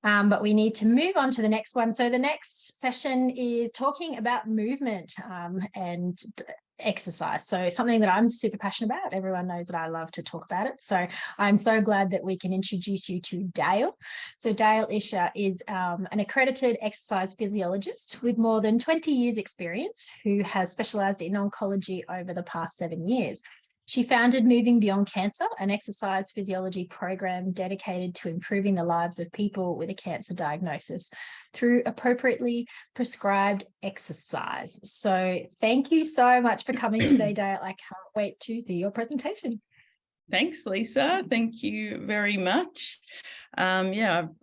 But we need to move on to the next one. So the next session is talking about movement and exercise. So something that I'm super passionate about. Everyone knows that I love to talk about it. So I'm so glad that we can introduce you to Dale. So Dale Isher is an accredited exercise physiologist with more than 20 years experience who has specialized in oncology over the past 7 years. She founded Moving Beyond Cancer, an exercise physiology program dedicated to improving the lives of people with a cancer diagnosis through appropriately prescribed exercise. So thank you so much for coming today, Dale. I can't wait to see your presentation. Thanks, Lisa. Thank you very much. I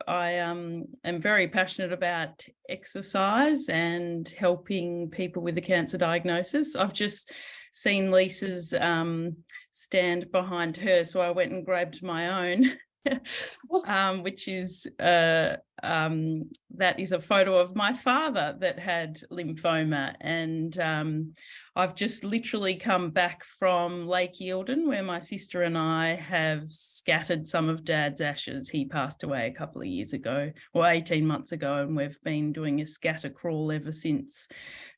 am very passionate about exercise and helping people with a cancer diagnosis. I've just seen Lisa's stand behind her, so I went and grabbed my own, which is that is a photo of my father that had lymphoma, and I've just literally come back from Lake Eildon, where my sister and I have scattered some of Dad's ashes. He passed away a couple of years ago, or 18 months ago, and we've been doing a scatter crawl ever since.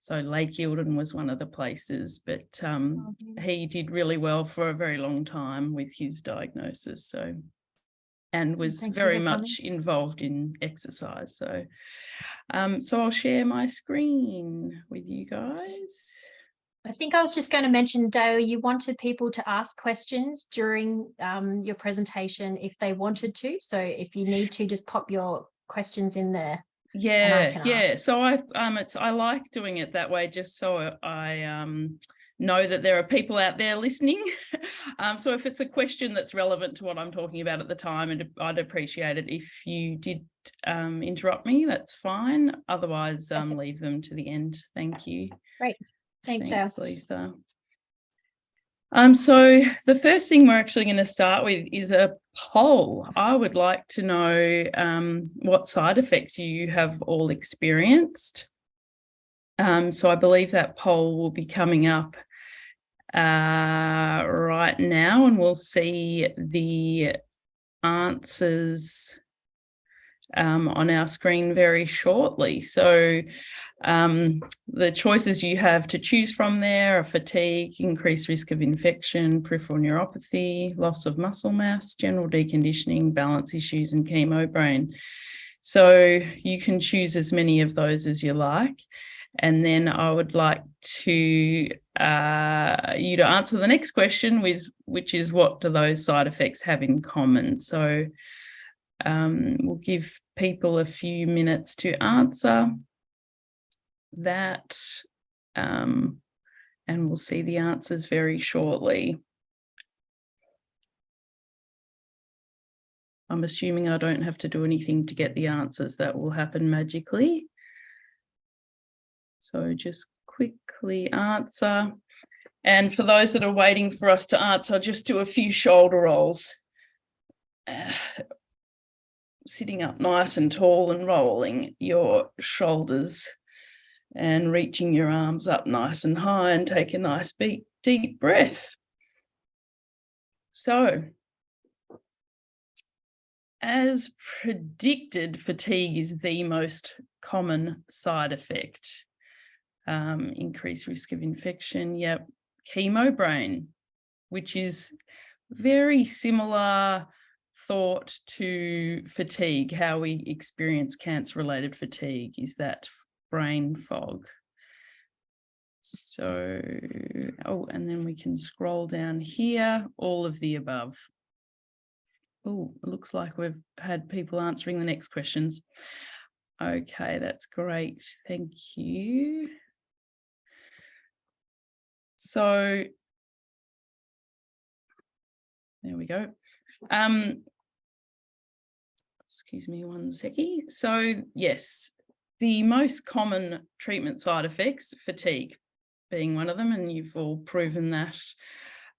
So Lake Eildon was one of the places, but he did really well for a very long time with his diagnosis. And was very much involved in exercise. So I'll share my screen with you guys. I think I was just going to mention, Dale, you wanted people to ask questions during your presentation if they wanted to. So if you need to, just pop your questions in there. Yeah. So I like doing it that way, just so I know that there are people out there listening. So if it's a question that's relevant to what I'm talking about at the time, I'd appreciate it if you did interrupt me. That's fine. Otherwise, leave them to the end. Thank you. Great. Thanks, Lisa. So the first thing we're actually going to start with is a poll. I would like to know what side effects you have all experienced. So I believe that poll will be coming up right now, and we'll see the answers on our screen very shortly. So the choices you have to choose from there are fatigue, increased risk of infection, peripheral neuropathy, loss of muscle mass, general deconditioning, balance issues, and chemo brain. So you can choose as many of those as you like. And then I would like to you to answer the next question, which is, what do those side effects have in common? So we'll give people a few minutes to answer that, and we'll see the answers very shortly. I'm assuming I don't have to do anything to get the answers. That will happen magically. So just quickly answer. And for those that are waiting for us to answer, just do a few shoulder rolls. Sitting up nice and tall and rolling your shoulders and reaching your arms up nice and high, and take a nice deep breath. So, as predicted, fatigue is the most common side effect. Increased risk of infection. Yep. Chemo brain, which is very similar thought to fatigue. How we experience cancer-related fatigue is that brain fog. So, and then we can scroll down here, all of the above. Oh, it looks like we've had people answering the next questions. Okay, that's great. Thank you. So, there we go. Excuse me one second. So, yes, the most common treatment side effects, fatigue being one of them, and you've all proven that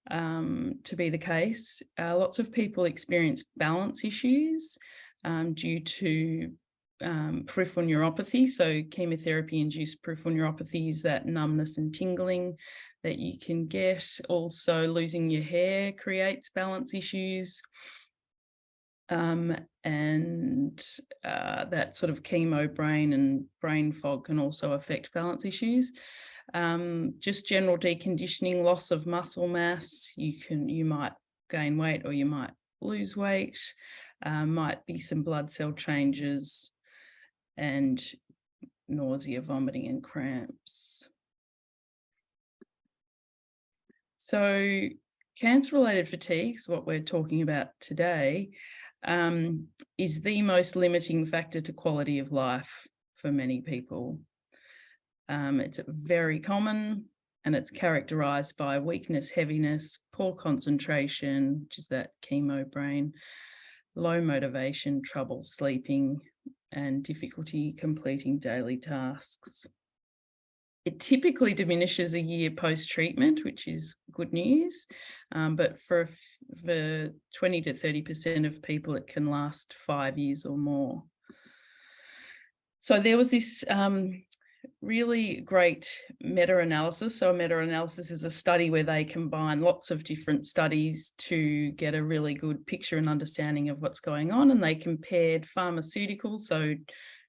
to be the case. Lots of people experience balance issues due to peripheral neuropathy. So chemotherapy-induced peripheral neuropathy is that numbness and tingling that you can get. Also, losing your hair creates balance issues. and that sort of chemo brain and brain fog can also affect balance issues. Just general deconditioning, loss of muscle mass. You might gain weight or you might lose weight. Might be some blood cell changes and nausea, vomiting, and cramps. So cancer-related fatigue, what we're talking about today, is the most limiting factor to quality of life for many people. It's very common and it's characterized by weakness, heaviness, poor concentration, which is that chemo brain, low motivation, trouble sleeping, and difficulty completing daily tasks. It typically diminishes a year post-treatment, which is good news, but for 20 to 30% of people, it can last 5 years or more. So there was this really great meta-analysis. So a meta-analysis is a study where they combine lots of different studies to get a really good picture and understanding of what's going on, and they compared pharmaceuticals, so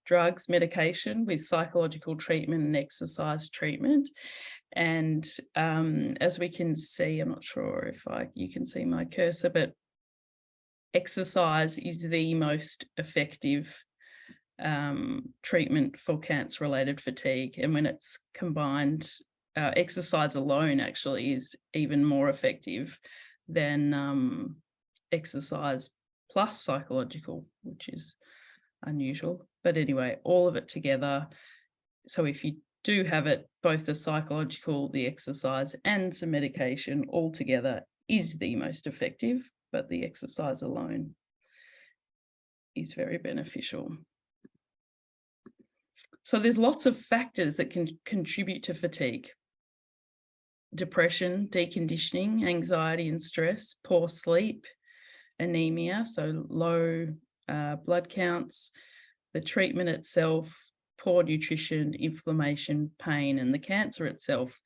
drugs, medication, with psychological treatment and exercise treatment. And as we can see, I'm not sure if you can see my cursor, but exercise is the most effective treatment for cancer-related fatigue. And when it's combined, exercise alone actually is even more effective than exercise plus psychological, which is unusual. But anyway, all of it together. So if you do have it, both the psychological, the exercise, and some medication all together is the most effective, but the exercise alone is very beneficial. So there's lots of factors that can contribute to fatigue. Depression, deconditioning, anxiety and stress, poor sleep, anemia, so low blood counts, the treatment itself, poor nutrition, inflammation, pain, and the cancer itself.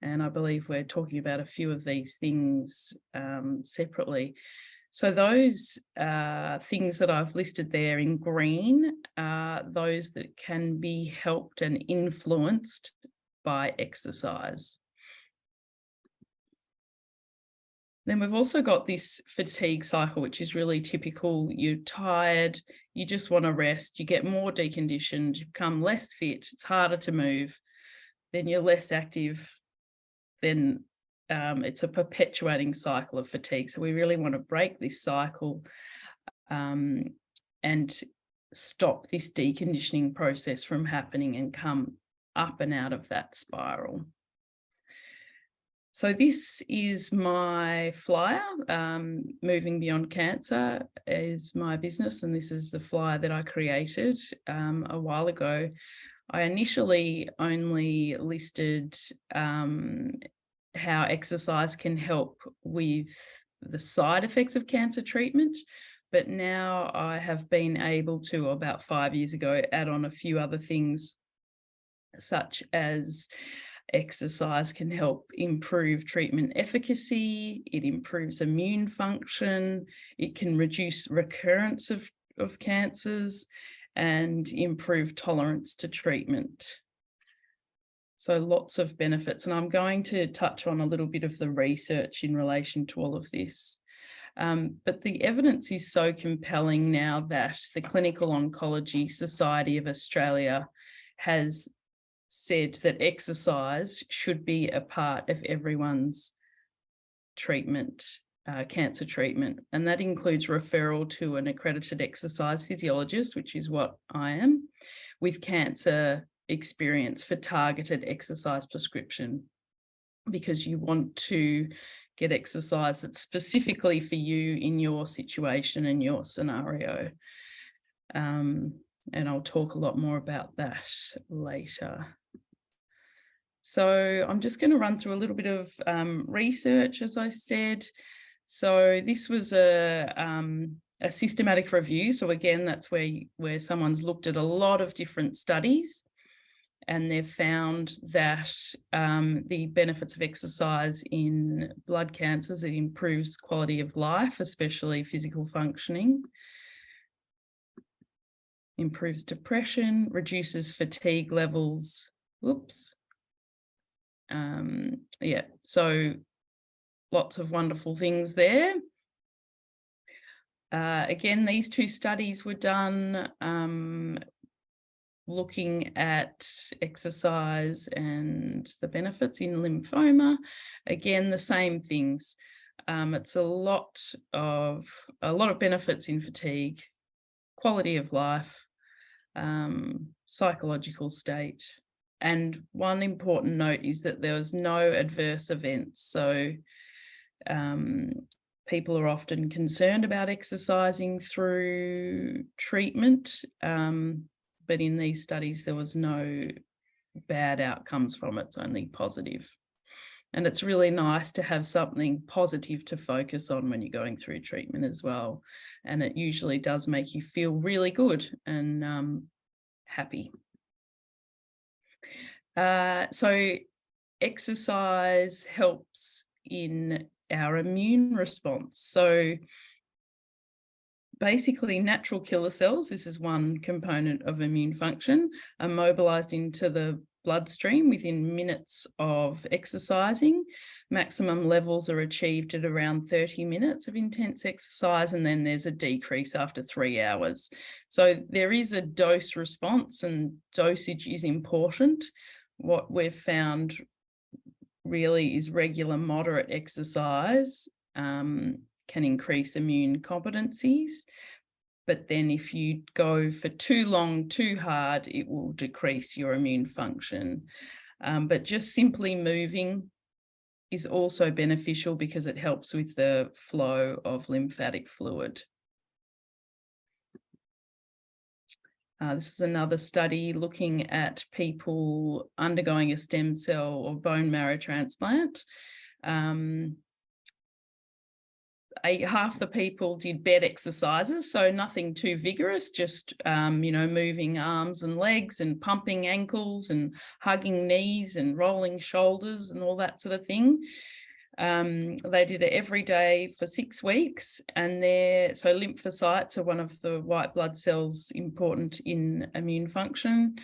And I believe we're talking about a few of these things separately. So those things that I've listed there in green are those that can be helped and influenced by exercise. Then we've also got this fatigue cycle, which is really typical. You're tired, you just want to rest, you get more deconditioned, you become less fit, it's harder to move, then you're less active, then it's a perpetuating cycle of fatigue. So we really want to break this cycle and stop this deconditioning process from happening and come up and out of that spiral. So this is my flyer. Moving Beyond Cancer is my business, and this is the flyer that I created a while ago. I initially only listed how exercise can help with the side effects of cancer treatment, but now I have been able to, about 5 years ago, add on a few other things, such as exercise can help improve treatment efficacy, it improves immune function, it can reduce recurrence of cancers and improve tolerance to treatment. So lots of benefits, and I'm going to touch on a little bit of the research in relation to all of this. But the evidence is so compelling now that the Clinical Oncology Society of Australia has said that exercise should be a part of everyone's treatment, cancer treatment, and that includes referral to an accredited exercise physiologist, which is what I am, with cancer experience for targeted exercise prescription, because you want to get exercise that's specifically for you in your situation and your scenario. And I'll talk a lot more about that later. So I'm just going to run through a little bit of research, as I said. So this was a systematic review. So again, that's where someone's looked at a lot of different studies, and they've found that the benefits of exercise in blood cancers, it improves quality of life, especially physical functioning. improves depression, reduces fatigue levels. Whoops. Yeah, so lots of wonderful things there. Again, these two studies were done looking at exercise and the benefits in lymphoma. Again, the same things. It's a lot of benefits in fatigue, quality of life, psychological state. And one important note is that there was no adverse events. So people are often concerned about exercising through treatment, but in these studies, there was no bad outcomes from it, it's only positive. And it's really nice to have something positive to focus on when you're going through treatment as well. And it usually does make you feel really good and happy. So exercise helps in our immune response. So basically, natural killer cells, this is one component of immune function, are mobilized into the bloodstream within minutes of exercising. Maximum levels are achieved at around 30 minutes of intense exercise, and then there's a decrease after 3 hours. So there is a dose response, and dosage is important. What we've found really is regular moderate exercise can increase immune competencies. But then if you go for too long, too hard, it will decrease your immune function. But just simply moving is also beneficial because it helps with the flow of lymphatic fluid. This is another study looking at people undergoing a stem cell or bone marrow transplant. Half the people did bed exercises, so nothing too vigorous, just moving arms and legs and pumping ankles and hugging knees and rolling shoulders and all that sort of thing. They did it every day for 6 weeks, and so lymphocytes are one of the white blood cells important in immune function,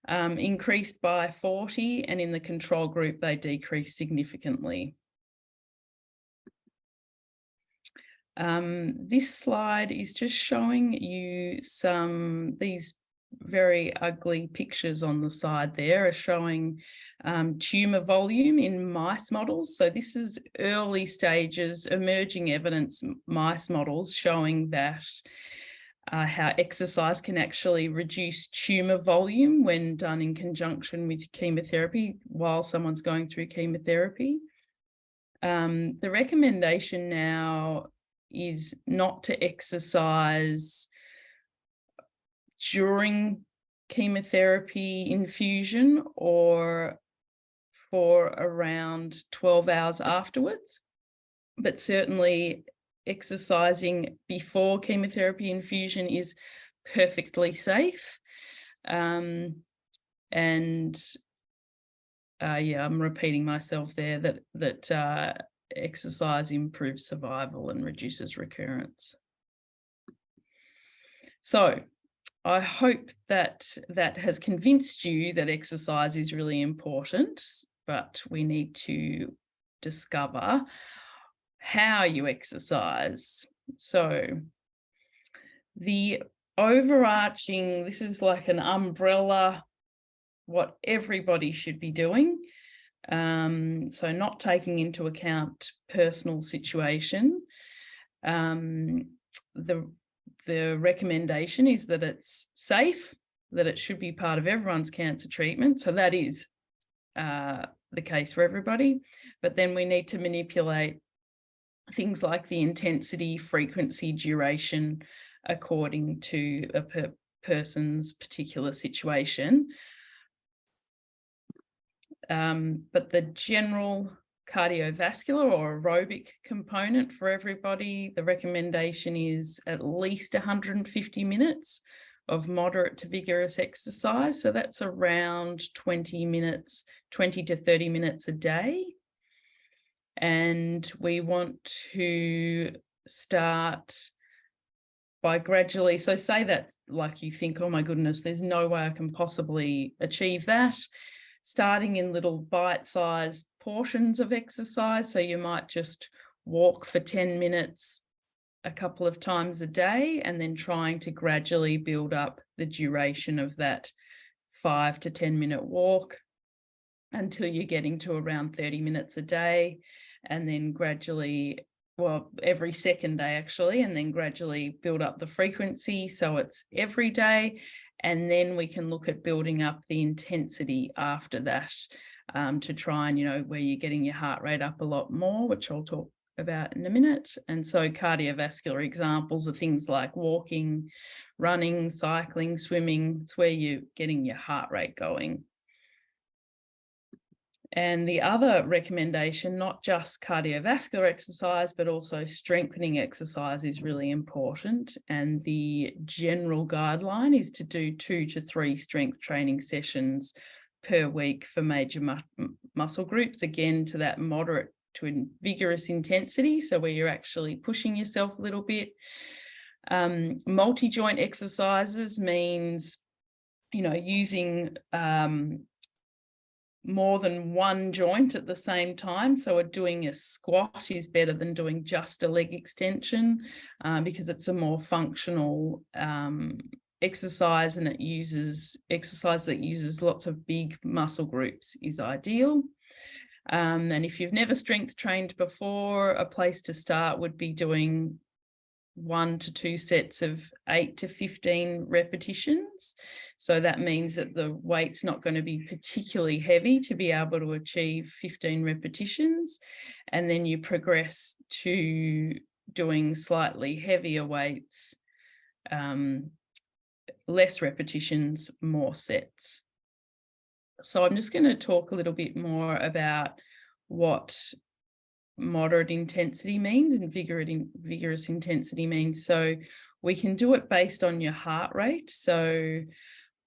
increased by 40, and in the control group they decreased significantly. This slide is just showing you these very ugly pictures on the side there are showing tumour volume in mice models. So this is early stages, emerging evidence mice models showing that how exercise can actually reduce tumour volume when done in conjunction with chemotherapy while someone's going through chemotherapy. The recommendation now is not to exercise during chemotherapy infusion or for around 12 hours afterwards, but certainly exercising before chemotherapy infusion is perfectly safe. I'm repeating myself there that exercise improves survival and reduces recurrence. So I hope that has convinced you that exercise is really important, but we need to discover how you exercise. So the overarching, this is like an umbrella, what everybody should be doing. So not taking into account personal situation. The recommendation is that it's safe, that it should be part of everyone's cancer treatment. So that is the case for everybody. But then we need to manipulate things like the intensity, frequency, duration according to a person's particular situation. But the general cardiovascular or aerobic component for everybody, the recommendation is at least 150 minutes of moderate to vigorous exercise. So that's around 20 to 30 minutes a day. And we want to start by gradually, so say that like you think, oh my goodness, there's no way I can possibly achieve that. Starting in little bite-sized portions of exercise. So you might just walk for 10 minutes a couple of times a day, and then trying to gradually build up the duration of that 5 to 10 minute walk until you're getting to around 30 minutes a day, and then gradually, well, every second day actually, and then gradually build up the frequency so it's every day. And then we can look at building up the intensity after that, to try and, where you're getting your heart rate up a lot more, which I'll talk about in a minute. And so cardiovascular examples are things like walking, running, cycling, swimming. It's where you're getting your heart rate going. And the other recommendation, not just cardiovascular exercise, but also strengthening exercise is really important. And the general guideline is to do 2 to 3 strength training sessions per week for major muscle groups, again, to that moderate to vigorous intensity, so where you're actually pushing yourself a little bit. Multi-joint exercises means, using more than one joint at the same time. So doing a squat is better than doing just a leg extension, because it's a more functional exercise, and exercise that uses lots of big muscle groups is ideal. And if you've never strength trained before, a place to start would be doing 1 to 2 sets of 8 to 15 repetitions. So that means that the weight's not going to be particularly heavy to be able to achieve 15 repetitions. And then you progress to doing slightly heavier weights, less repetitions, more sets. So I'm just going to talk a little bit more about what moderate intensity means and vigorous intensity means. So we can do it based on your heart rate. So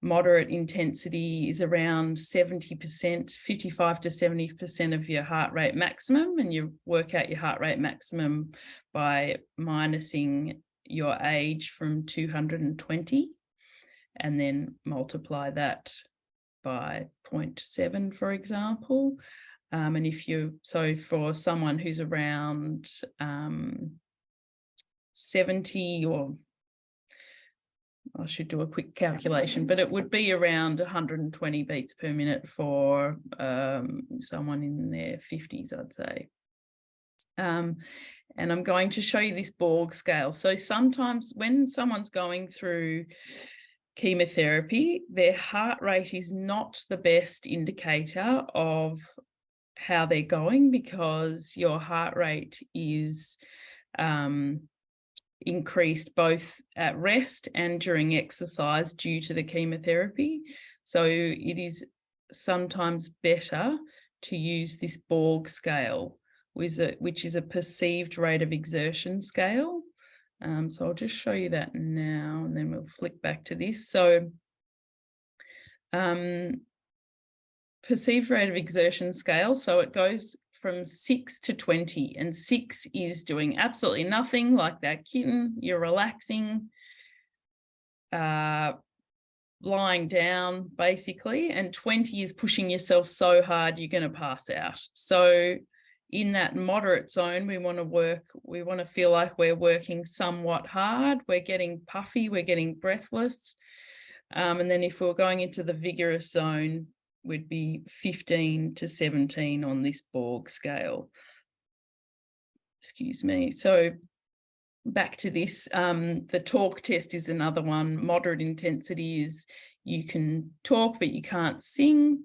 moderate intensity is around 70%, 55 to 70% of your heart rate maximum, and you work out your heart rate maximum by minusing your age from 220, and then multiply that by 0.7, for example. And so for someone who's around 70, or I should do a quick calculation, but it would be around 120 beats per minute for someone in their 50s, I'd say. And I'm going to show you this Borg scale. So sometimes when someone's going through chemotherapy, their heart rate is not the best indicator of how they're going, because your heart rate is increased both at rest and during exercise due to the chemotherapy. So it is sometimes better to use this Borg scale, which is a perceived rate of exertion scale. So I'll just show you that now, and then we'll flick back to this. So perceived rate of exertion scale. So it goes from 6 to 20, and 6 is doing absolutely nothing, like that kitten, you're relaxing, lying down basically, and 20 is pushing yourself so hard you're going to pass out. So in that moderate zone, we want to feel like we're working somewhat hard, we're getting puffy, we're getting breathless. And then if we're going into the vigorous zone, would be 15 to 17 on this Borg scale. Excuse me. So back to this, the talk test is another one. Moderate intensity is you can talk, but you can't sing.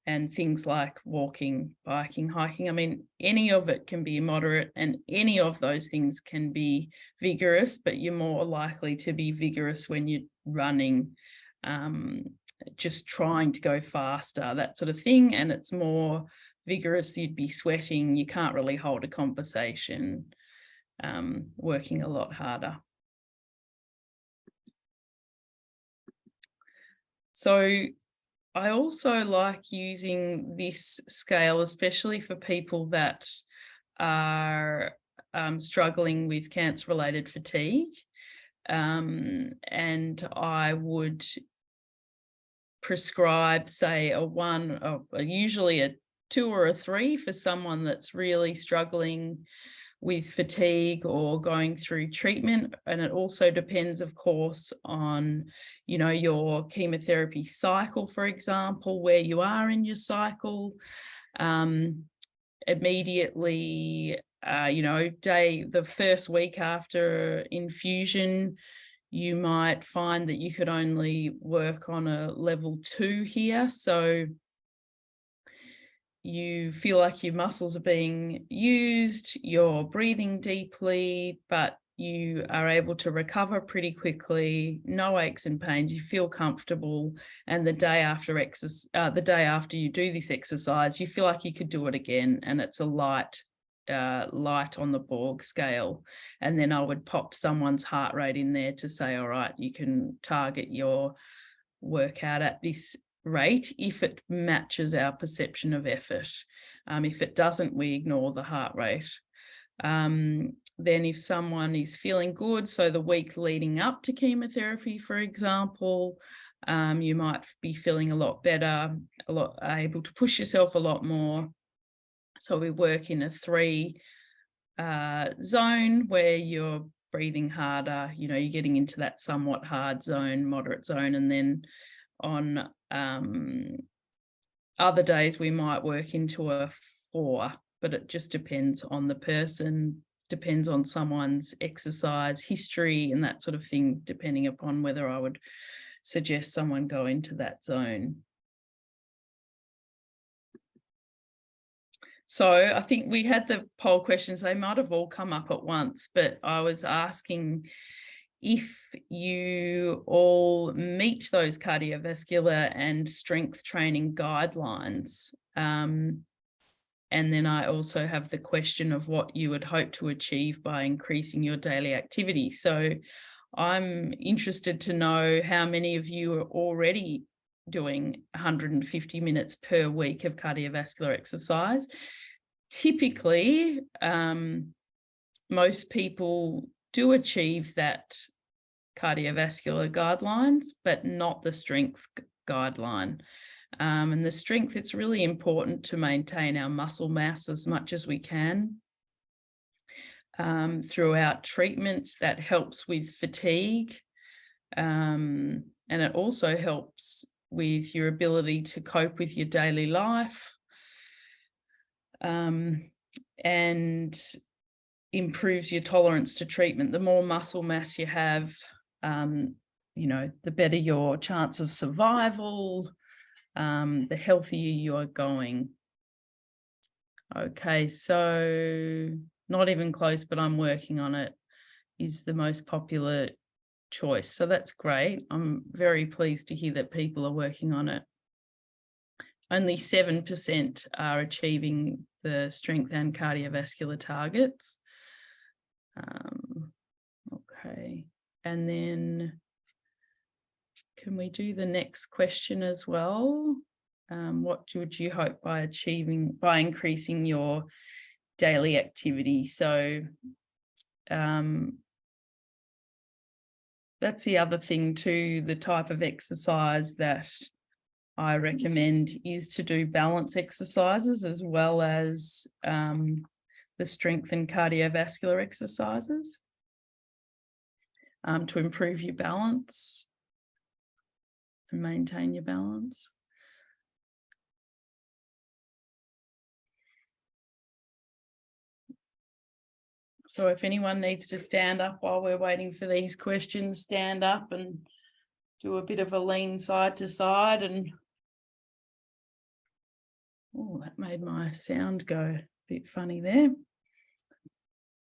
And things like walking, biking, hiking, I mean, any of it can be moderate, and any of those things can be vigorous, but you're more likely to be vigorous when you're running, just trying to go faster, that sort of thing. And it's more vigorous, you'd be sweating, you can't really hold a conversation, working a lot harder. So I also like using this scale, especially for people that are struggling with cancer-related fatigue. and I would prescribe, say, usually a 2 or a 3 for someone that's really struggling with fatigue or going through treatment. And it also depends, of course, on, your chemotherapy cycle, for example, where you are in your cycle. Immediately, the first week after infusion, you might find that you could only work on a level 2 here. So you feel like your muscles are being used, you're breathing deeply, but you are able to recover pretty quickly, no aches and pains, you feel comfortable. And the day after you do this exercise, you feel like you could do it again, and it's a light on the Borg scale. And then I would pop someone's heart rate in there to say, all right, you can target your workout at this rate if it matches our perception of effort. If it doesn't, we ignore the heart rate. Then if someone is feeling good, so the week leading up to chemotherapy, for example, you might be feeling a lot better, able to push yourself a lot more. So we work in a 3 zone where you're breathing harder, you're getting into that somewhat hard zone, moderate zone. And then on other days we might work into a 4, but it just depends on the person, depends on someone's exercise history and that sort of thing, depending upon whether I would suggest someone go into that zone. So I think we had the poll questions, they might have all come up at once, but I was asking if you all meet those cardiovascular and strength training guidelines. And then I also have the question of what you would hope to achieve by increasing your daily activity. So I'm interested to know how many of you are already doing 150 minutes per week of cardiovascular exercise. Typically, most people do achieve that cardiovascular guidelines, but not the strength guideline. And the strength, it's really important to maintain our muscle mass as much as we can. Throughout treatments, that helps with fatigue. And it also helps with your ability to cope with your daily life. And improves your tolerance to treatment. The more muscle mass you have, the better your chance of survival, the healthier you are going. Okay, so not even close, but I'm working on it is the most popular choice. So that's great. I'm very pleased to hear that people are working on it. Only 7% are achieving the strength and cardiovascular targets. Okay, and then can we do the next question as well? What would you hope by achieving by increasing your daily activity? So that's the other thing too, the type of exercise that I recommend is to do balance exercises as well as the strength and cardiovascular exercises to improve your balance and maintain your balance. So if anyone needs to stand up while we're waiting for these questions, stand up and do a bit of a lean side to side. And oh, that made my sound go a bit funny there.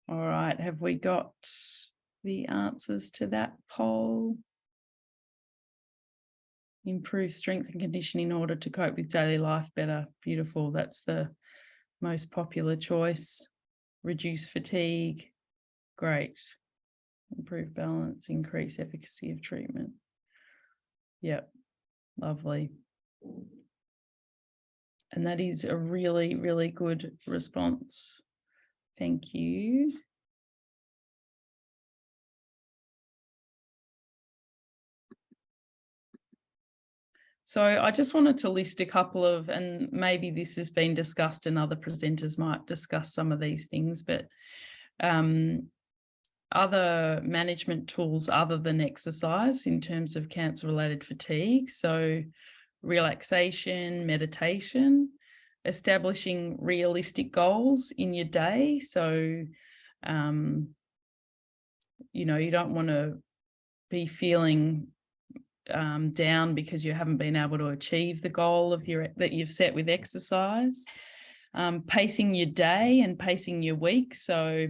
All right, have we got the answers to that poll? Improve strength and conditioning in order to cope with daily life better. Beautiful. That's the most popular choice. Reduce fatigue. Great. Improve balance, increase efficacy of treatment. Yep. Lovely. And that is a really, really good response. Thank you. So I just wanted to list a couple of, and maybe this has been discussed and other presenters might discuss some of these things, but other management tools other than exercise in terms of cancer-related fatigue. So relaxation, meditation, establishing realistic goals in your day. So, you know, you don't want to be feeling down because you haven't been able to achieve the goal of that you've set with exercise. Pacing your day and pacing your week. So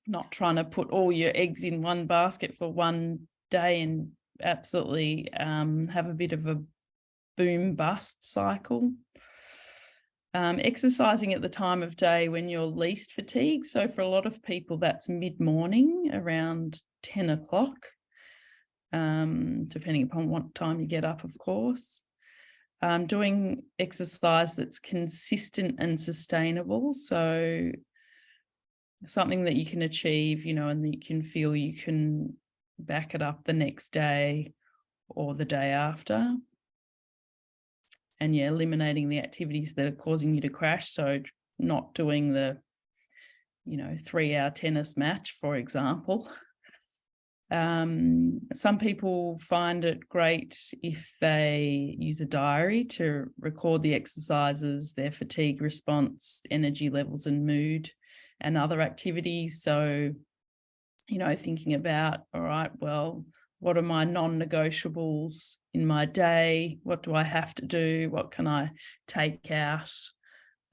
not trying to put all your eggs in one basket for one day and absolutely have a bit of a boom bust cycle. Exercising at the time of day when you're least fatigued. So for a lot of people, that's mid-morning around 10 o'clock, depending upon what time you get up, of course. Doing exercise that's consistent and sustainable. So something that you can achieve, you know, and that you can feel you can back it up the next day or the day after. And yeah, eliminating the activities that are causing you to crash. So not doing the, you know, 3-hour tennis match, for example. Some people find it great if they use a diary to record the exercises, their fatigue response, energy levels and mood and other activities. So, you know, thinking about, all right, well, what are my non-negotiables in my day? What do I have to do? What can I take out?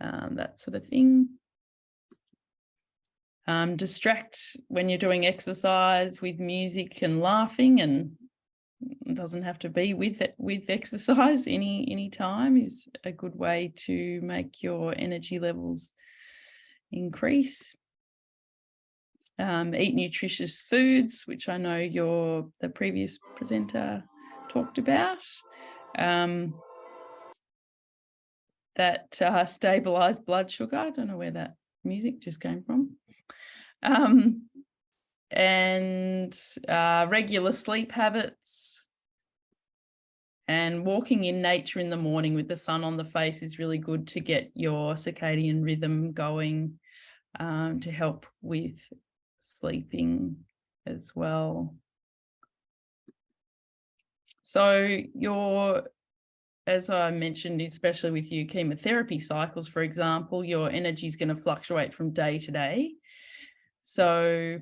That sort of thing. Distract when you're doing exercise with music and laughing, and it doesn't have to be with exercise. Any time is a good way to make your energy levels increase. Eat nutritious foods, which I know the previous presenter talked about. That stabilize blood sugar. I don't know where that music just came from. And regular sleep habits. And walking in nature in the morning with the sun on the face is really good to get your circadian rhythm going, to help with sleeping as well. So as I mentioned, especially with your chemotherapy cycles, for example, your energy is going to fluctuate from day to day. So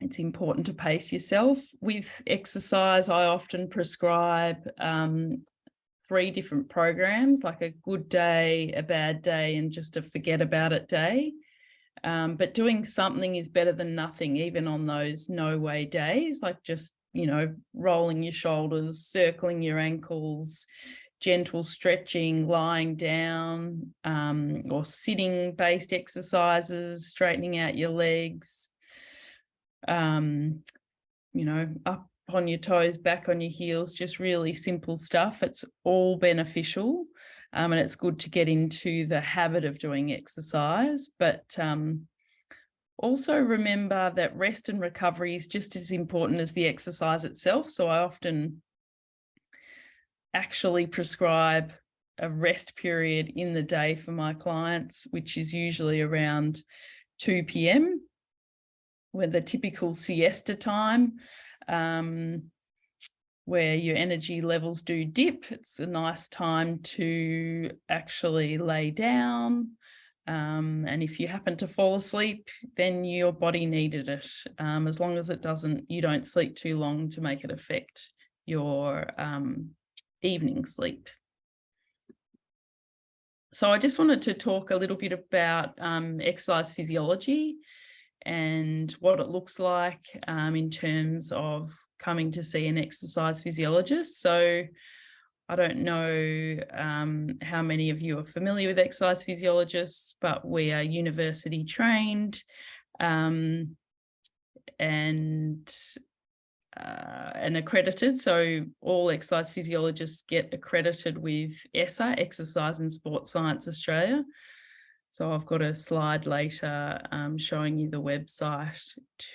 it's important to pace yourself. With exercise, I often prescribe 3 different programs, like a good day, a bad day, and just a forget about it day. But doing something is better than nothing, even on those no-way days, like just, you know, rolling your shoulders, circling your ankles, gentle stretching, lying down, or sitting-based exercises, straightening out your legs, you know, up on your toes, back on your heels, just really simple stuff. It's all beneficial. And it's good to get into the habit of doing exercise, but also remember that rest and recovery is just as important as the exercise itself. So I often actually prescribe a rest period in the day for my clients, which is usually around 2 p.m, with the typical siesta time, where your energy levels do dip. It's a nice time to actually lay down. And if you happen to fall asleep, then your body needed it. As long as you don't sleep too long to make it affect your evening sleep. So I just wanted to talk a little bit about exercise physiology and what it looks like in terms of coming to see an exercise physiologist. So I don't know how many of you are familiar with exercise physiologists, but we are university trained and accredited. So all exercise physiologists get accredited with ESSA, Exercise and Sports Science Australia. So I've got a slide later showing you the website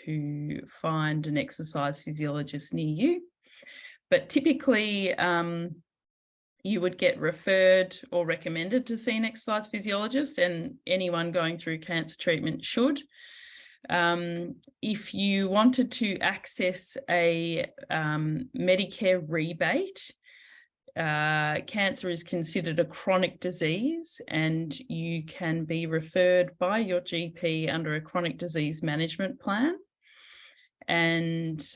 to find an exercise physiologist near you. But typically, you would get referred or recommended to see an exercise physiologist, and anyone going through cancer treatment should. If you wanted to access a Medicare rebate, cancer is considered a chronic disease, and you can be referred by your GP under a chronic disease management plan, and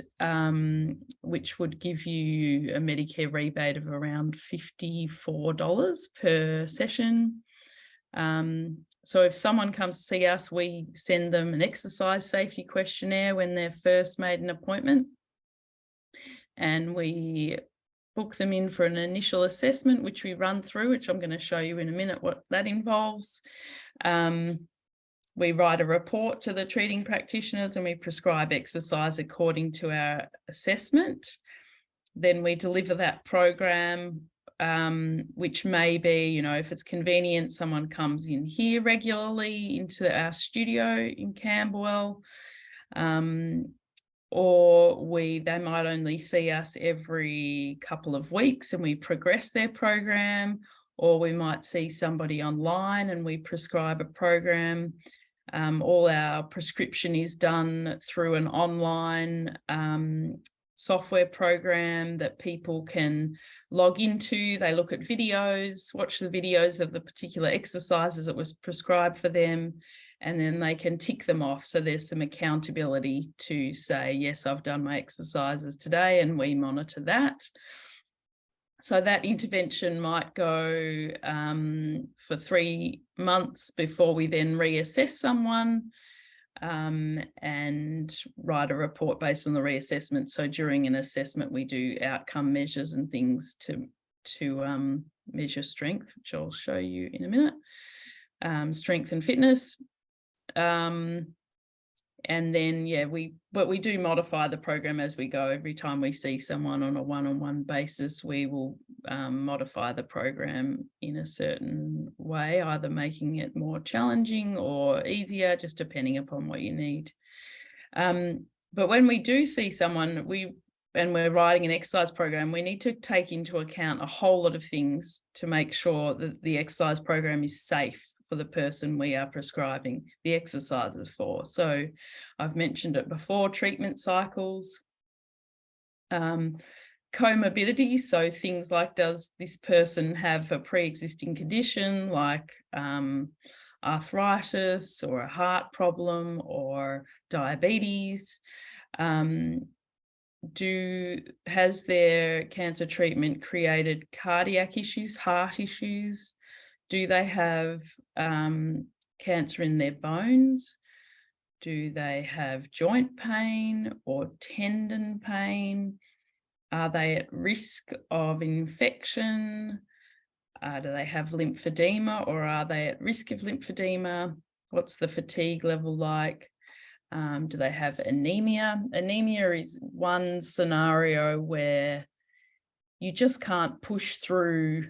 which would give you a Medicare rebate of around $54 per session. So if someone comes to see us, we send them an exercise safety questionnaire when they've first made an appointment, and we book them in for an initial assessment, which we run through, which I'm going to show you in a minute what that involves. We write a report to the treating practitioners, and we prescribe exercise according to our assessment. Then we deliver that program, which may be, if it's convenient, someone comes in here regularly into our studio in Camberwell, or they might only see us every couple of weeks and we progress their program, or we might see somebody online and we prescribe a program. All our prescription is done through an online software program that people can log into. They look at videos, watch the videos of the particular exercises that was prescribed for them, and then they can tick them off. So there's some accountability to say, yes, I've done my exercises today, and we monitor that. So that intervention might go for 3 months before we then reassess someone and write a report based on the reassessment. So during an assessment, we do outcome measures and things to measure strength, which I'll show you in a minute, strength and fitness. And then, we do modify the program as we go. Every time we see someone on a one-on-one basis, we will modify the program in a certain way, either making it more challenging or easier, just depending upon what you need. But when we do see someone, and we're writing an exercise program, we need to take into account a whole lot of things to make sure that the exercise program is safe for the person we are prescribing the exercises for. So I've mentioned it before, treatment cycles, comorbidities, so things like, does this person have a pre-existing condition like arthritis or a heart problem or diabetes? Has their cancer treatment created cardiac issues, heart issues? Do they have cancer in their bones? Do they have joint pain or tendon pain? Are they at risk of infection? Do they have lymphedema, or are they at risk of lymphedema? What's the fatigue level like? Do they have anemia? Anemia is one scenario where you just can't push through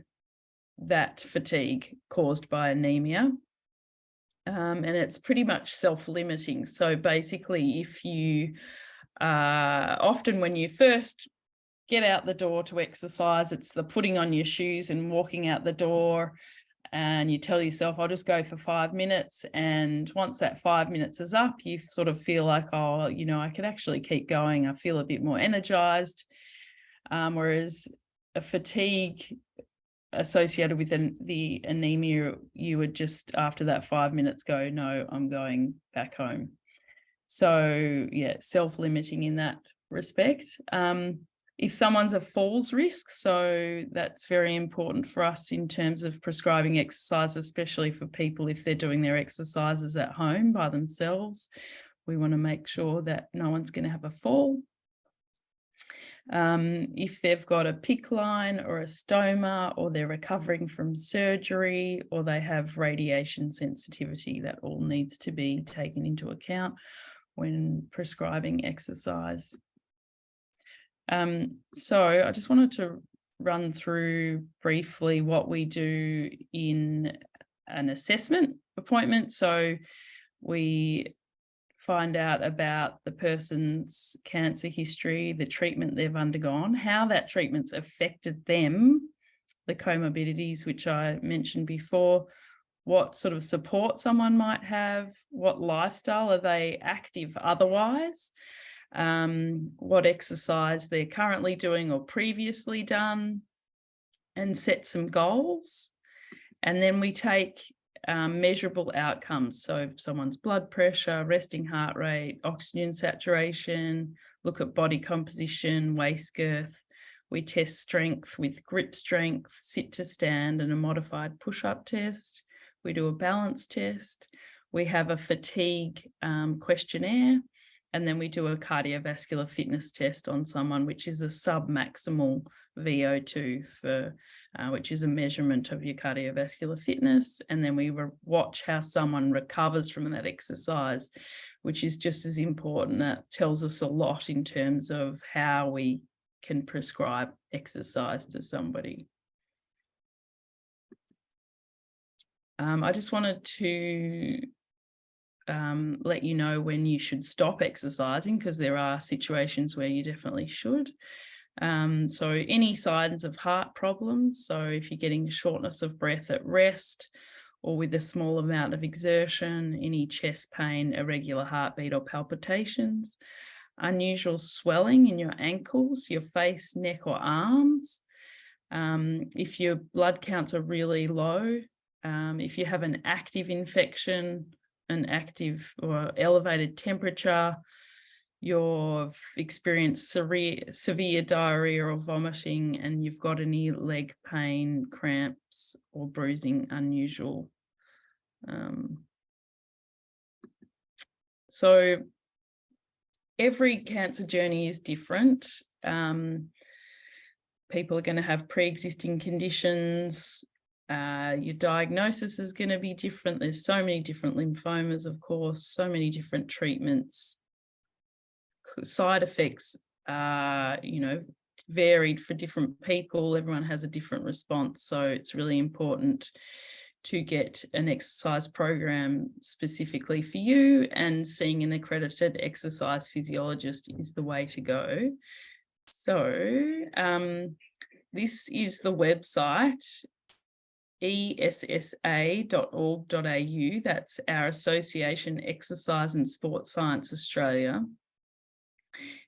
that fatigue caused by anemia. And it's pretty much self-limiting. So basically, if you often when you first get out the door to exercise, it's the putting on your shoes and walking out the door, and you tell yourself, I'll just go for 5 minutes. And once that 5 minutes is up, you sort of feel like, oh, I could actually keep going. I feel a bit more energized. Whereas a fatigue associated with the anemia, you would just after that 5 minutes go, no, I'm going back home. So self-limiting in that respect. If someone's a falls risk, so that's very important for us in terms of prescribing exercise, especially for people if they're doing their exercises at home by themselves. We want to make sure that no one's going to have a fall. If they've got a PICC line or a stoma, or they're recovering from surgery, or they have radiation sensitivity, that all needs to be taken into account when prescribing exercise. So I just wanted to run through briefly what we do in an assessment appointment. So we find out about the person's cancer history, the treatment they've undergone, how that treatment's affected them the comorbidities, which I mentioned before, what sort of support someone might have, what lifestyle, are they active otherwise, what exercise they're currently doing or previously done, and set some goals. And then we take measurable outcomes. So someone's blood pressure, resting heart rate, oxygen saturation, look at body composition, waist girth. We test strength with grip strength, sit to stand, and a modified push-up test. We do a balance test. We have a fatigue questionnaire, and then we do a cardiovascular fitness test on someone, which is a sub-maximal VO2 for which is a measurement of your cardiovascular fitness. And then we watch how someone recovers from that exercise, which is just as important. That tells us a lot in terms of how we can prescribe exercise to somebody. I just wanted to let you know when you should stop exercising, because there are situations where you definitely should. So any signs of heart problems, so if you're getting shortness of breath at rest or with a small amount of exertion, any chest pain, irregular heartbeat or palpitations, unusual swelling in your ankles, your face, neck or arms, if your blood counts are really low, if you have an active infection, an active or elevated temperature, you've experienced severe diarrhea or vomiting, and you've got any leg pain, cramps or bruising unusual. So every cancer journey is different. People are going to have pre-existing conditions. Your diagnosis is going to be different. There's so many different lymphomas, of course, so many different treatments. Side effects are, varied for different people. Everyone has a different response. So it's really important to get an exercise program specifically for you, and seeing an accredited exercise physiologist is the way to go. So this is the website, essa.org.au. That's our Association Exercise and Sports Science Australia.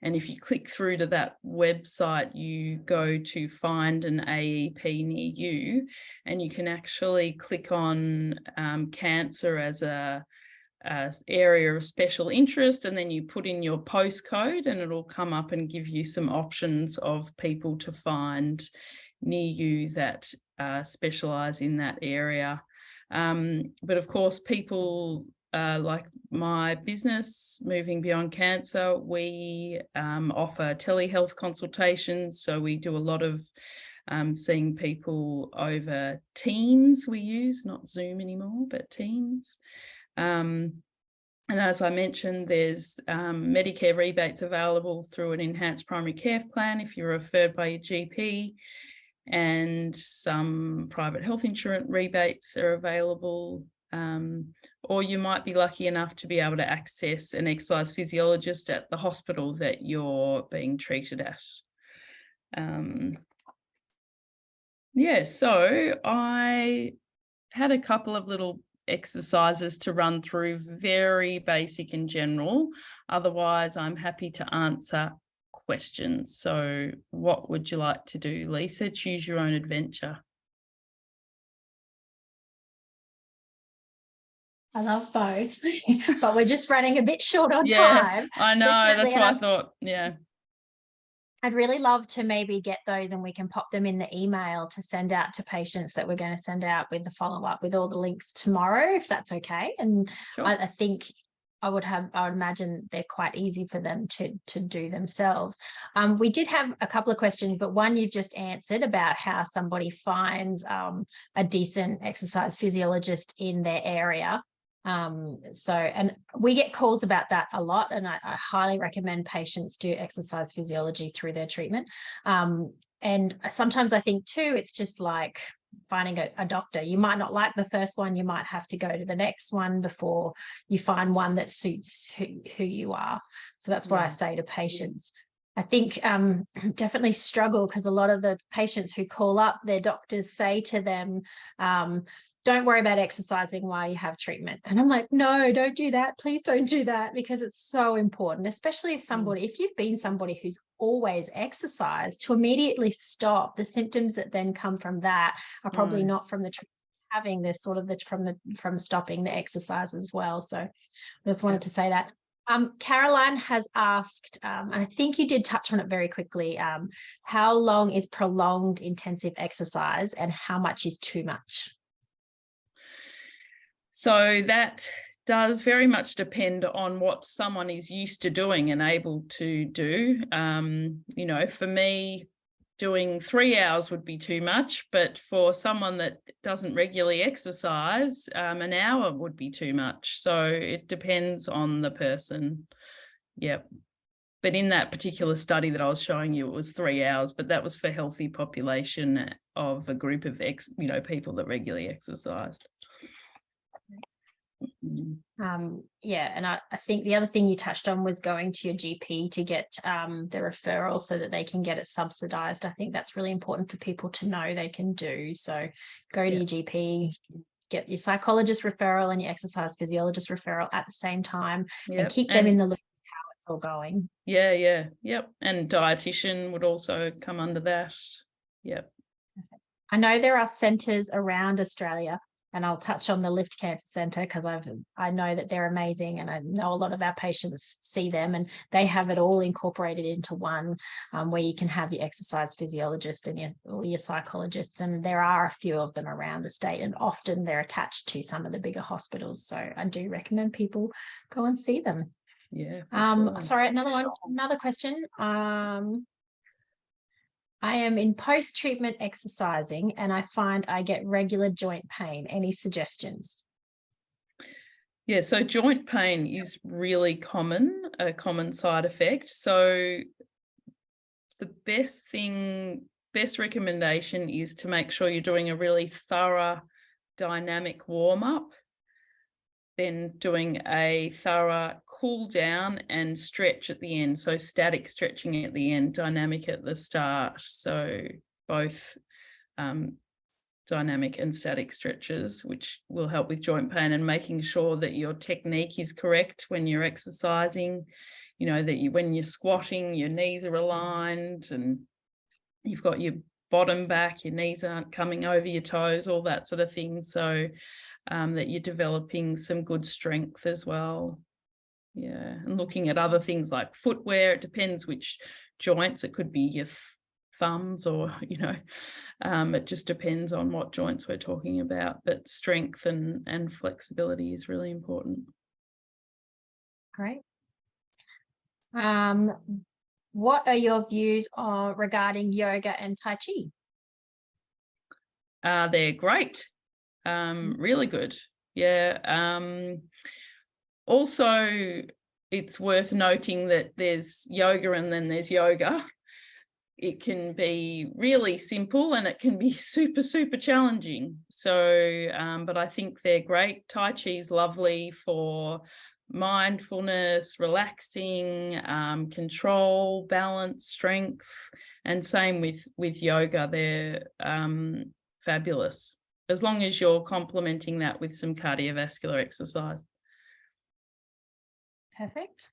And if you click through to that website, you go to find an AEP near you, and you can actually click on cancer as a area of special interest, and then you put in your postcode and it'll come up and give you some options of people to find near you that specialise in that area. But of course, people like my business, Moving Beyond Cancer, we offer telehealth consultations. So we do a lot of seeing people over Teams. We use, not Zoom anymore, but Teams. And as I mentioned, there's Medicare rebates available through an enhanced primary care plan if you're referred by your GP, and some private health insurance rebates are available. Or you might be lucky enough to be able to access an exercise physiologist at the hospital that you're being treated at. So I had a couple of little exercises to run through, very basic and general. Otherwise, I'm happy to answer questions. So what would you like to do, Lisa? Choose your own adventure. I love both, but we're just running a bit short on time. I know, definitely. That's what I thought. Yeah. I'd really love to maybe get those, and we can pop them in the email to send out to patients that we're going to send out with the follow-up with all the links tomorrow, if that's okay. And sure. I think I would imagine they're quite easy for them to do themselves. We did have a couple of questions, but one you've just answered about how somebody finds a decent exercise physiologist in their area. And we get calls about that a lot, and I highly recommend patients do exercise physiology through their treatment. And sometimes I think too, it's just like finding a doctor. You might not like the first one, you might have to go to the next one before you find one that suits who you are. So that's what I say to patients. I think definitely struggle, because a lot of the patients who call up, their doctors say to them, don't worry about exercising while you have treatment. And I'm like, no, don't do that. Please don't do that, because it's so important, especially if you've been somebody who's always exercised, to immediately stop. The symptoms that then come from that are probably not from the treatment having, this sort of from stopping the exercise as well. So I just wanted to say that. Caroline has asked, and I think you did touch on it very quickly, how long is prolonged intensive exercise and how much is too much? So that does very much depend on what someone is used to doing and able to do. You know, for me, doing 3 hours would be too much, but for someone that doesn't regularly exercise, an hour would be too much. So it depends on the person. Yep. But in that particular study that I was showing you, it was 3 hours, but that was for healthy population of a group of people that regularly exercised. Yeah, and I think the other thing you touched on was going to your GP to get the referral so that they can get it subsidized. I think that's really important for people to know they can do. So go to your GP, get your psychologist referral and your exercise physiologist referral at the same time, and keep them in the loop of how it's all going. Yep. And dietitian would also come under that. Yep. I know there are centres around Australia, and I'll touch on the Lift Cancer Centre because I know that they're amazing, and I know a lot of our patients see them, and they have it all incorporated into one, where you can have your exercise physiologist and your psychologists, and there are a few of them around the state, and often they're attached to some of the bigger hospitals. So I do recommend people go and see them. Yeah. Sure. Sorry, another question. I am in post-treatment exercising and I find I get regular joint pain. Any suggestions? Yeah, so joint pain is really a common side effect. So the best recommendation is to make sure you're doing a really thorough dynamic warm-up, then doing a thorough cool down and stretch at the end. So static stretching at the end, dynamic at the start. So both dynamic and static stretches, which will help with joint pain, and making sure that your technique is correct when you're exercising, that when you're squatting, your knees are aligned and you've got your bottom back, your knees aren't coming over your toes, all that sort of thing. So that you're developing some good strength as well. Yeah, and looking at other things like footwear. It depends which joints. It could be your thumbs or, it just depends on what joints we're talking about. But strength and flexibility is really important. Great. What are your views regarding yoga and Tai Chi? They're great. Really good. Yeah. Also, it's worth noting that there's yoga and then there's yoga. It can be really simple and it can be super, super challenging. So, but I think they're great. Tai Chi is lovely for mindfulness, relaxing, control, balance, strength, and same with yoga. They're fabulous, as long as you're complementing that with some cardiovascular exercise. Perfect.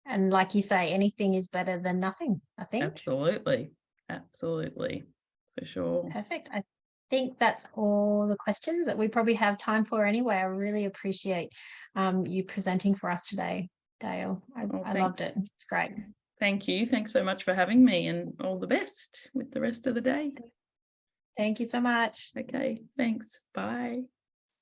And like you say, anything is better than nothing, I think. Absolutely, for sure. Perfect. I think that's all the questions that we probably have time for anyway. I really appreciate you presenting for us today, Dale. I loved it. It's great. Thank you. Thanks so much for having me, and all the best with the rest of the day. Thank you so much. Okay, thanks. Bye.